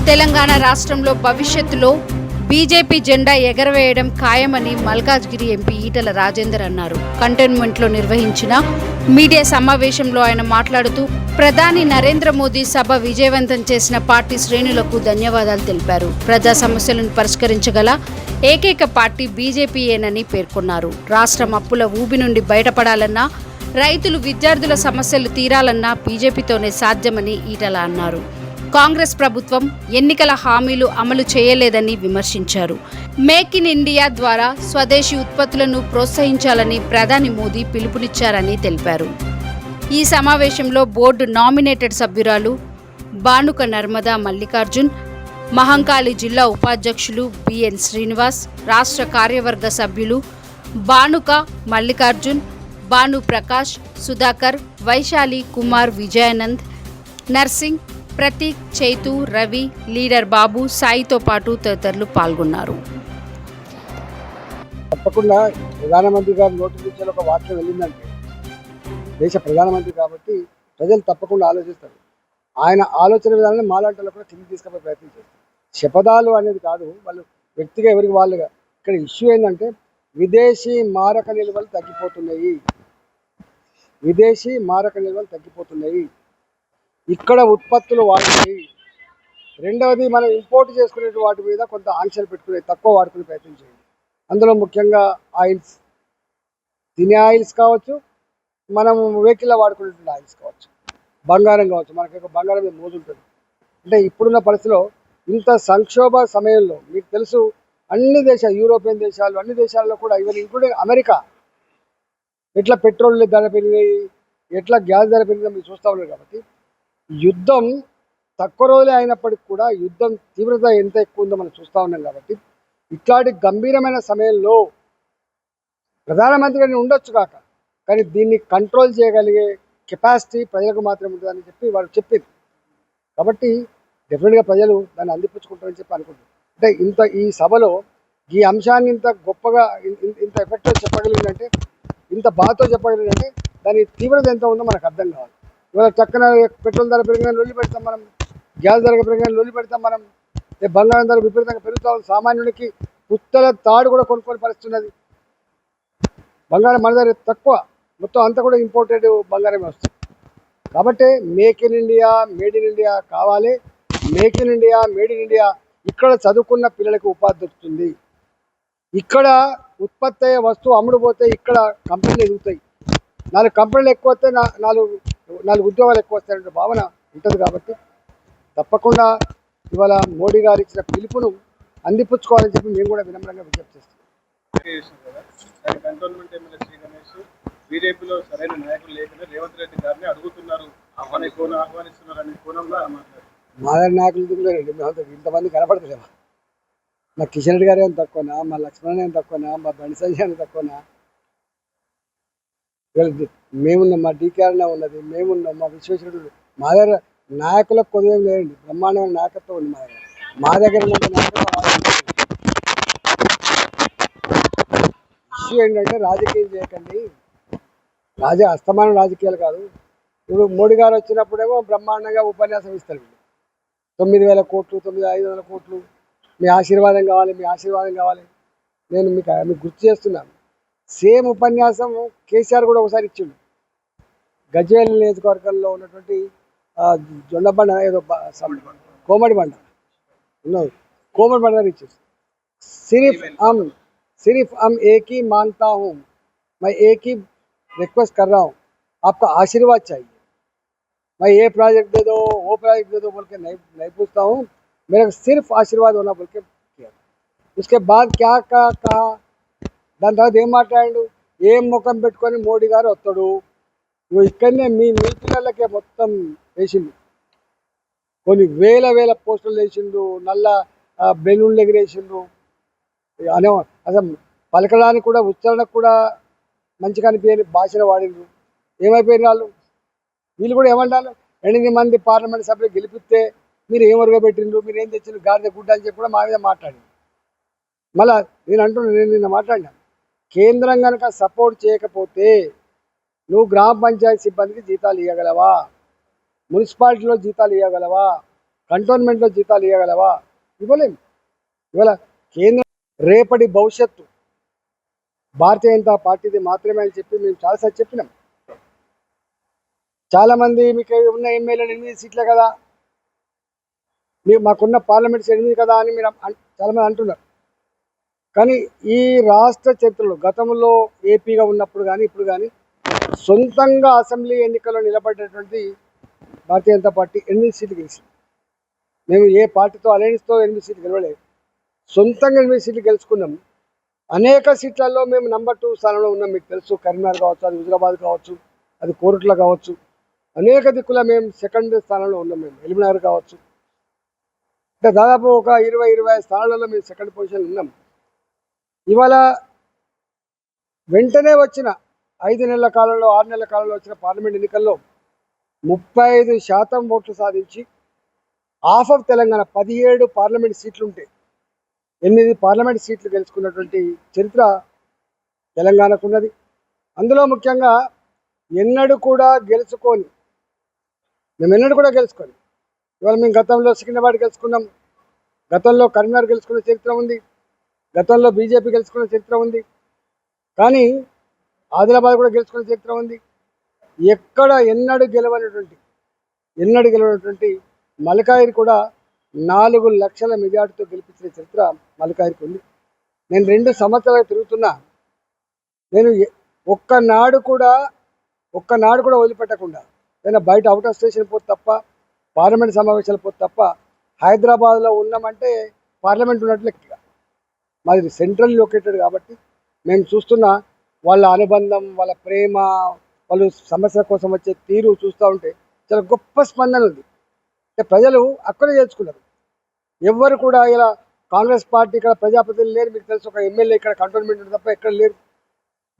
తెలంగాణ రాష్ట్రంలో భవిష్యత్తులో బీజేపీ జెండా ఎగరవేయడం ఖాయమని మల్కాజ్గిరి ఎంపీ ఈటల రాజేందర్ అన్నారు. కంటోన్మెంట్లో నిర్వహించిన మీడియా సమావేశంలో ఆయన మాట్లాడుతూ ప్రధాని నరేంద్ర మోదీ సభ విజయవంతం చేసిన పార్టీ శ్రేణులకు ధన్యవాదాలు తెలిపారు. ప్రజా సమస్యలను పరిష్కరించగల ఏకైక పార్టీ బీజేపీయేనని పేర్కొన్నారు. రాష్ట్రం అప్పుల ఊబి నుండి బయటపడాలన్నా, రైతులు విద్యార్థుల సమస్యలు తీరాలన్నా బీజేపీతోనే సాధ్యమని ఈటల అన్నారు. కాంగ్రెస్ ప్రభుత్వం ఎన్నికల హామీలు అమలు చేయలేదని విమర్శించారు. మేక్ ఇన్ ఇండియా ద్వారా స్వదేశీ ఉత్పత్తులను ప్రోత్సహించాలని ప్రధాని మోదీ పిలుపునిచ్చారని తెలిపారు. ఈ సమావేశంలో బోర్డు నామినేటెడ్ సభ్యురాలు బానుక నర్మదా మల్లికార్జున్, మహంకాళి జిల్లా ఉపాధ్యక్షులు బిఎన్ శ్రీనివాస్, రాష్ట్ర కార్యవర్గ సభ్యులు బానుక మల్లికార్జున్, భాను ప్రకాష్, సుధాకర్, వైశాలి, కుమార్, విజయానంద్, నర్సింగ్, ప్రతీక్, చైతు, రవి, లీడర్ బాబు, సాయితో పాటు తదితరులు పాల్గొన్నారు. తప్పకుండా ప్రధానమంత్రి గారు నోటి నుంచి ఒక వాక్యం వెళ్ళిందంటే దేశ ప్రధానమంత్రి కాబట్టి ప్రజలు తప్పకుండా ఆలోచిస్తారు. ఆయన ఆలోచన విధానాన్ని మాలాంటి కూడా కింద తీసుకుపోయే ప్రయత్నం చేస్తారు. శపథాలు అనేది కాదు, వాళ్ళు వ్యక్తిగా ఎవరికి వాళ్ళుగా. ఇక్కడ ఇష్యూ ఏంటంటే విదేశీ మారక నిల్వలు తగ్గిపోతున్నాయి. ఇక్కడ ఉత్పత్తులు వాడుతాయి. రెండవది, మనం ఇంపోర్ట్ చేసుకునే వాటి మీద కొంత ఆంక్షలు పెట్టుకునే, తక్కువ వాడుకునే ప్రయత్నం చేయండి. అందులో ముఖ్యంగా ఆయిల్స్, తినే ఆయిల్స్ కావచ్చు, మనం వెహికల్లో వాడుకునే ఆయిల్స్ కావచ్చు, బంగారం కావచ్చు. మనకి బంగారం మీద మోజు ఉంటుంది. అంటే ఇప్పుడున్న పరిస్థితిలో ఇంత సంక్షోభ సమయంలో మీకు తెలుసు, అన్ని దేశాలు, యూరోపియన్ దేశాలు, అన్ని దేశాల్లో కూడా, ఈవెన్ ఇంక్లూడింగ్ అమెరికా, ఎట్లా పెట్రోల్ ధర పెరిగాయి, ఎట్లా గ్యాస్ ధర పెరిగిందో మీరు చూస్తూ ఉన్నారు. కాబట్టి యుద్ధం తక్కువ రోజులే అయినప్పటికీ కూడా యుద్ధం తీవ్రత ఎంత ఎక్కువ ఉందో మనం చూస్తూ ఉన్నాం. కాబట్టి ఇట్లాంటి గంభీరమైన సమయంలో ప్రధానమంత్రి గారిని ఉండొచ్చు కాక, కానీ దీన్ని కంట్రోల్ చేయగలిగే కెపాసిటీ ప్రజలకు మాత్రమే ఉంటుందని చెప్పి వాళ్ళు చెప్పింది. కాబట్టి డెఫినెట్గా ప్రజలు దాన్ని అందిపుచ్చుకుంటారని చెప్పి అనుకుంటున్నారు. అంటే ఈ సభలో ఈ అంశాన్ని ఇంత గొప్పగా, ఇంత ఎఫెక్ట్గా చెప్పగలిగిందంటే, ఇంత బాధతో చెప్పగలిగిందంటే దాని తీవ్రత ఎంత ఉందో మనకు అర్థం కావాలి. ఇవాళ చక్కన పెట్రోల్ ధర పెరిగిన లొల్లి పెడతాం మనం, గ్యాస్ ధర పెరిగిన లొల్లి పెడతాం మనం, బంగారం ధర విపరీతంగా పెరుగుతా ఉంది. సామాన్యుడికి పుత్తల తాడు కూడా కొనుక్కొని పరిస్థితి ఉన్నది. బంగారం మన ధర తక్కువ, మొత్తం అంతా కూడా ఇంపోర్టెడ్ బంగారమే వస్తుంది. కాబట్టి make in India, made in India కావాలి. Make in India, made in India, ఇక్కడ చదువుకున్న పిల్లలకు ఉపాధి దొరుకుతుంది. ఇక్కడ ఉత్పత్తి అయ్యే వస్తువు అమ్ముడు పోతే ఇక్కడ కంపెనీలు ఎదుగుతాయి. 4 కంపెనీలు ఎక్కువ వస్తే 4 ఉద్యోగాలు ఎక్కువ వస్తాయంటే భావన ఉంటుంది. కాబట్టి తప్పకుండా ఇవాళ మోడీ గారు ఇచ్చిన పిలుపును అందిపుచ్చుకోవాలని చెప్పి మేము కూడా వినమ్రంగా విజ్ఞప్తి చేస్తాం. బీజేపీలో సరైన నాయకులు లేకుండా రేవంత్ రెడ్డి గారిని అడుగుతున్నారు, ఆహ్వానిస్తున్నారని కోణంలో మాదర్ నాయకులు లేరండి. ఇంతమంది కనపడతలేవా? మా కిషన్ రెడ్డి గారు ఏం తక్కువనా, మా లక్ష్మణ్ ఏం తక్కువనా, మా బండి సంజయ్ ఏం తక్కువనా? మేమున్నాం, మా డీకేఆర్ ఉన్నది, మేమున్నాం, మా విశ్వేశ్వరుడు. మా దగ్గర నాయకులకు కొద్దిగా లేదండి, బ్రహ్మాండమైన నాయకత్వం ఉంది మా దగ్గర. మా దగ్గర ఇష్యూ ఏంటంటే రాజకీయం చేయకండి, అస్తమానం రాజకీయాలు కాదు. ఇప్పుడు మోడీ గారు వచ్చినప్పుడేమో బ్రహ్మాండంగా ఉపన్యాసం ఇస్తారు. 9,000 కోట్లు, 9,500 కోట్లు, మీ ఆశీర్వాదం కావాలి, మీ ఆశీర్వాదం కావాలి. నేను మీకు గుర్తు చేస్తున్నాను, సేమ్ ఉపన్యాసం కేసీఆర్ కూడా ఒకసారి ఇచ్చిండు. గజ్వేల్ నియోజకవర్గంలో ఉన్నటువంటి జొండబండ, ఏదో కోమడి బండ గారు ఇచ్చేసి, सिर्फ हम एक ही मांगता हूँ, मैं एक ही रिक्वेस्ट कर रहा हूँ, आपका आशीर्वाद चाहिए. मैं ये प्रोजेक्ट दे दो, वो प्रोजेक्ट दे दो बोल के नहीं पूछता हूँ, मेरे को सिर्फ आशीर्वाद होना बोल के किया. उसके बाद क्या कहा, దాని తర్వాత ఏం మాట్లాడు, ఏం ముఖం పెట్టుకొని మోడీ గారు వస్తాడు, ఇక్కడనే మీ పిల్లలకే మొత్తం వేసిండు, కొన్ని వేల పోస్టులు వేసిండు, నల్ల బెలూన్లు ఎగిరేసిండు. అసలు పలకడానికి కూడా, ఉచ్చారణకు కూడా మంచిగా అనిపించని భాషను వాడిండ్రు. ఏమైపోయిన వీళ్ళు కూడా ఏమంటారు, 8 మంది పార్లమెంట్ సభ్యులు గెలిపిస్తే మీరు ఏం వరగబెట్టిండ్రు, మీరు ఏం తెచ్చిండ్రు, గాడిద గుడ్డ అని చెప్పి కూడా మా మీద మాట్లాడింది. మళ్ళా నేను నిన్న మాట్లాడినా, కేంద్రం కనుక సపోర్ట్ చేయకపోతే నువ్వు గ్రామ పంచాయతీ సిబ్బందికి జీతాలు ఇవ్వగలవా, మున్సిపాలిటీలో జీతాలు ఇవ్వగలవా, కంటోన్మెంట్లో జీతాలు ఇవ్వగలవా? ఇవ్వలేం. ఇవాళ కేంద్రం రేపటి భవిష్యత్తు భారతీయ జనతా పార్టీది మాత్రమే అని చెప్పి మేము చాలాసార్లు చెప్పినాం. చాలామంది మీకు ఉన్న ఎమ్మెల్యేలు 8 సీట్లే కదా, మాకున్న పార్లమెంట్స్ 8 కదా అని మీరు చాలామంది అంటున్నారు. కానీ ఈ రాష్ట్ర చరిత్రలో గతంలో ఏపీగా ఉన్నప్పుడు కానీ ఇప్పుడు కానీ సొంతంగా అసెంబ్లీ ఎన్నికల్లో నిలబడేటువంటి భారతీయ జనతా పార్టీ 8 సీట్లు గెలిచింది. మేము ఏ పార్టీతో అలయన్స్తో 8 సీట్లు గెలవలేదు, సొంతంగా 8 సీట్లు గెలుచుకున్నాం. అనేక సీట్లలో మేము నెంబర్ 2 స్థానంలో ఉన్నాం. మీకు తెలుసు, కరీంనగర్ కావచ్చు, అది హుజరాబాద్ కావచ్చు, అది కోరుట్ల కావచ్చు, అనేక దిక్కుల మేము సెకండ్ స్థానంలో ఉన్నాం. మేము ఎలిమినగర్ కావచ్చు, అంటే దాదాపు ఒక 20-25 స్థానాలలో మేము సెకండ్ పొజిషన్ ఉన్నాం. ఇవాళ వెంటనే వచ్చిన 5 నెలల కాలంలో 6 నెలల కాలంలో వచ్చిన పార్లమెంట్ ఎన్నికల్లో 35% ఓట్లు సాధించి హాఫ్ ఆఫ్ తెలంగాణ 17 పార్లమెంట్ సీట్లు ఉంటే 8 పార్లమెంట్ సీట్లు గెలుచుకున్నటువంటి చరిత్ర తెలంగాణకు ఉన్నది. అందులో ముఖ్యంగా ఎన్నడూ కూడా గెలుచుకొని ఇవాళ మేము గతంలో సికింద్రాబాద్ గెలుచుకున్నాం, గతంలో కరీంనగర్ గెలుచుకున్న చరిత్ర ఉంది, గతంలో బీజేపీ గెలుచుకున్న చరిత్ర ఉంది, కానీ ఆదిలాబాద్ కూడా గెలుచుకున్న చరిత్ర ఉంది. ఎక్కడ ఎన్నడూ గెలవనటువంటి మల్కాయిర్ కూడా 4 లక్షల మెజార్టీతో గెలిపించిన చరిత్ర మల్కాయిర్కి ఉంది. నేను 2 సంవత్సరాలు తిరుగుతున్నా, నేను ఒక్కనాడు కూడా వదిలిపెట్టకుండా నేను బయట అవుట్ ఆఫ్ స్టేషన్ పోతే తప్ప, పార్లమెంట్ సమావేశాలు పోతే తప్ప, హైదరాబాద్లో ఉన్నామంటే పార్లమెంట్ ఉన్నట్లు లెక్క. మాది సెంట్రల్ లొకేటెడ్ కాబట్టి మేము చూస్తున్న వాళ్ళ అనుబంధం, వాళ్ళ ప్రేమ, వాళ్ళు సమస్యల కోసం వచ్చే తీరు చూస్తూ ఉంటే చాలా గొప్ప స్పందన ఉంది. అంటే ప్రజలు అక్కడే చేర్చుకున్నారు. ఎవ్వరు కూడా ఇలా కాంగ్రెస్ పార్టీ ఇక్కడ ప్రజాప్రతినిధులు లేరు. మీకు తెలుసు, ఒక ఎమ్మెల్యే ఇక్కడ కంటోన్మెంట్ తప్ప ఎక్కడ లేరు.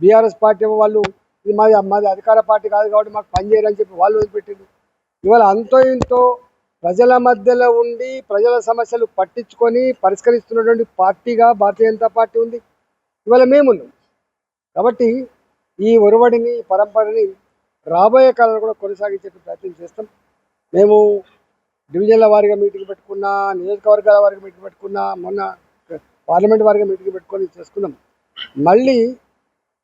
బీఆర్ఎస్ పార్టీ వాళ్ళు ఇది మాది అధికార పార్టీ కాదు కాబట్టి మాకు పనిచేయాలని చెప్పి వాళ్ళు వదిలిపెట్టింది. ఇవాళ అంతో ఇంతో ప్రజల మధ్యలో ఉండి ప్రజల సమస్యలు పట్టించుకొని పరిష్కరిస్తున్నటువంటి పార్టీగా భారతీయ జనతా పార్టీ ఉంది. ఇవాళ మేమున్నాం కాబట్టి ఈ ఒరవడిని, పరంపరని రాబోయే కాలంలో కూడా కొనసాగించే ప్రయత్నం చేస్తాం. మేము డివిజన్ల వారీగా మీటింగ్ పెట్టుకున్నా, నియోజకవర్గాల వారీగా మీటింగ్ పెట్టుకున్నా, మొన్న పార్లమెంట్ వారీగా మీటింగ్ పెట్టుకొని చేసుకున్నాం. మళ్ళీ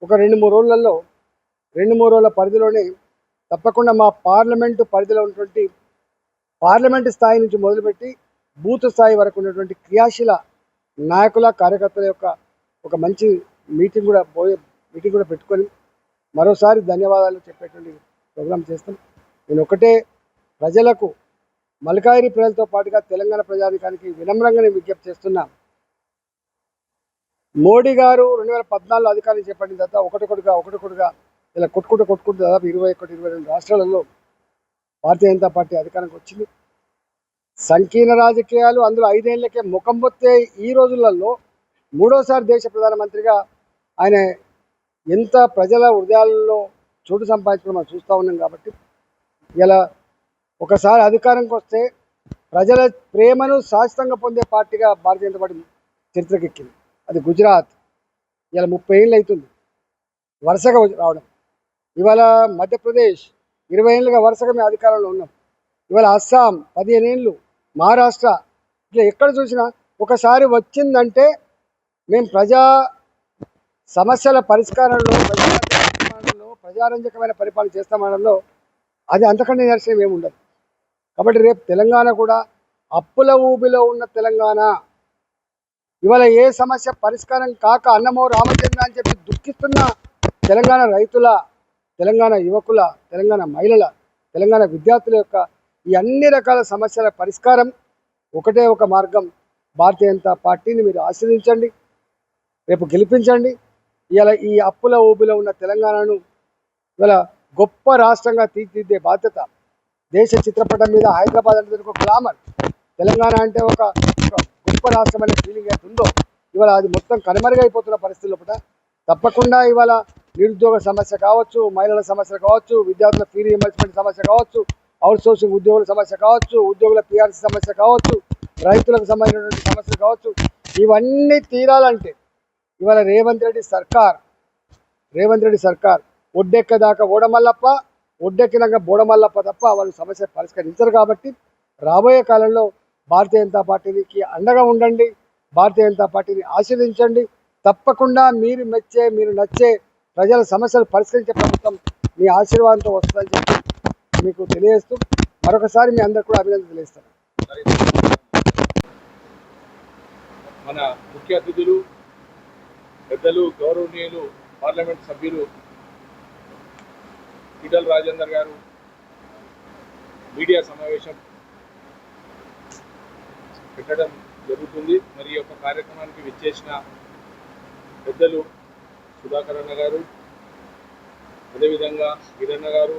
ఒక 2-3 రోజుల పరిధిలోనే తప్పకుండా మా పార్లమెంటు పరిధిలో ఉన్నటువంటి పార్లమెంటు స్థాయి నుంచి మొదలుపెట్టి బూత్ స్థాయి వరకు ఉన్నటువంటి క్రియాశీల నాయకుల, కార్యకర్తల యొక్క ఒక మంచి మీటింగ్ కూడా పెట్టుకొని మరోసారి ధన్యవాదాలు చెప్పేటువంటి ప్రోగ్రాం చేస్తాం. నేను ఒకటే ప్రజలకు, మల్కాయిరి ప్రజలతో పాటుగా తెలంగాణ ప్రజానికానికి వినమ్రంగానే విజ్ఞప్తి చేస్తున్నా. మోడీ గారు 2014లో అధికారం చేపట్టిన తర్వాత ఒకటొకటిగా ఇలా కొట్టుకుంటూ దాదాపు 21-22 రాష్ట్రాలలో భారతీయ జనతా పార్టీ అధికారానికి వచ్చింది. సంకీర్ణ రాజకీయాలు, అందులో 5 ఏళ్లకే ముఖం పొత్తే ఈ రోజులలో 3వసారి దేశ ప్రధానమంత్రిగా ఆయన ఎంత ప్రజల హృదయాల్లో చోటు సంపాదించడం మనం చూస్తూ ఉన్నాం. కాబట్టి ఇలా ఒకసారి అధికారంకి వస్తే ప్రజల ప్రేమను శాశ్వతంగా పొందే పార్టీగా భారతీయ జనతా పార్టీ చరిత్రకెక్కింది. అది గుజరాత్, ఇలా 30 ఏళ్ళు అవుతుంది వరుసగా రావడం. ఇవాళ మధ్యప్రదేశ్ 20 ఏళ్ళుగా వరుసగా మేము అధికారంలో ఉన్నాం. ఇవాళ అస్సాం 15 ఏళ్ళు, మహారాష్ట్ర, ఇట్లా ఎక్కడ చూసినా ఒకసారి వచ్చిందంటే మేము ప్రజా సమస్యల పరిష్కారంలో, ప్రజారంజకమైన పరిపాలన చేస్తామనడంలో అది అంతకంటే నిదర్శనం ఏమి ఉండదు. కాబట్టి రేపు తెలంగాణ కూడా అప్పుల ఊబిలో ఉన్న తెలంగాణ, ఇవాళ ఏ సమస్య పరిష్కారం కాక అన్నమో రామచంద్ర అని చెప్పి దుఃఖిస్తున్న తెలంగాణ రైతుల, తెలంగాణ యువకుల, తెలంగాణ మహిళల, తెలంగాణ విద్యార్థుల యొక్క ఈ అన్ని రకాల సమస్యల పరిష్కారం ఒకటే ఒక మార్గం. భారతీయ జనతా పార్టీని మీరు ఆశీర్వదించండి, రేపు గెలిపించండి. ఇవాళ ఈ అప్పుల ఊబిలో ఉన్న తెలంగాణను ఇవాళ గొప్ప రాష్ట్రంగా తీర్చిదిద్దే బాధ్యత. దేశ చిత్రపటం మీద హైదరాబాద్ అంటే ఒక గ్లామర్, తెలంగాణ అంటే ఒక గొప్ప రాష్ట్రం అనే ఫీలింగ్ అయితే ఉందో ఇవాళ అది మొత్తం కనుమరుగైపోతున్న పరిస్థితుల్లో తప్పకుండా ఇవాళ నిరుద్యోగ సమస్య కావచ్చు, మహిళల సమస్య కావచ్చు, విద్యార్థుల ఫీ రీయింబర్స్మెంట్ సమస్య కావచ్చు, అవుట్సోర్సింగ్ ఉద్యోగుల సమస్య కావచ్చు, ఉద్యోగుల పిఆర్సీ సమస్య కావచ్చు, రైతులకు సంబంధించినటువంటి సమస్యలు కావచ్చు, ఇవన్నీ తీరాలంటే ఇవాళ రేవంత్ రెడ్డి సర్కార్ ఒడ్డెక్కదాకా ఓడమల్లప్ప, ఒడ్డెక్కినాక బోడమల్లప్ప తప్ప వాళ్ళు సమస్య పరిష్కరించరు. కాబట్టి రాబోయే కాలంలో భారతీయ జనతా పార్టీకి అండగా ఉండండి, భారతీయ జనతా పార్టీని ఆశీర్వదించండి. తప్పకుండా మీరు మెచ్చే, మీరు నచ్చే ప్రజల సమస్యలు పరిష్కరించే ప్రభుత్వం మీ ఆశీర్వాదంతో వస్తుందని చెప్పి మీకు తెలియజేస్తూ మరొకసారి మీ అందరికీ కూడా అభినందనలు తెలియజేస్తాను. మన ముఖ్య అతిథులు పెద్దలు గౌరవనీయులు పార్లమెంట్ సభ్యులు ఈటల రాజేందర్ గారు మీడియా సమావేశం పెట్టడం జరుగుతుంది. మరి ఈ యొక్క కార్యక్రమానికి విచ్చేసిన పెద్దలు సుధాకర్ అన్న గారు, అదేవిధంగా వీరన్న గారు,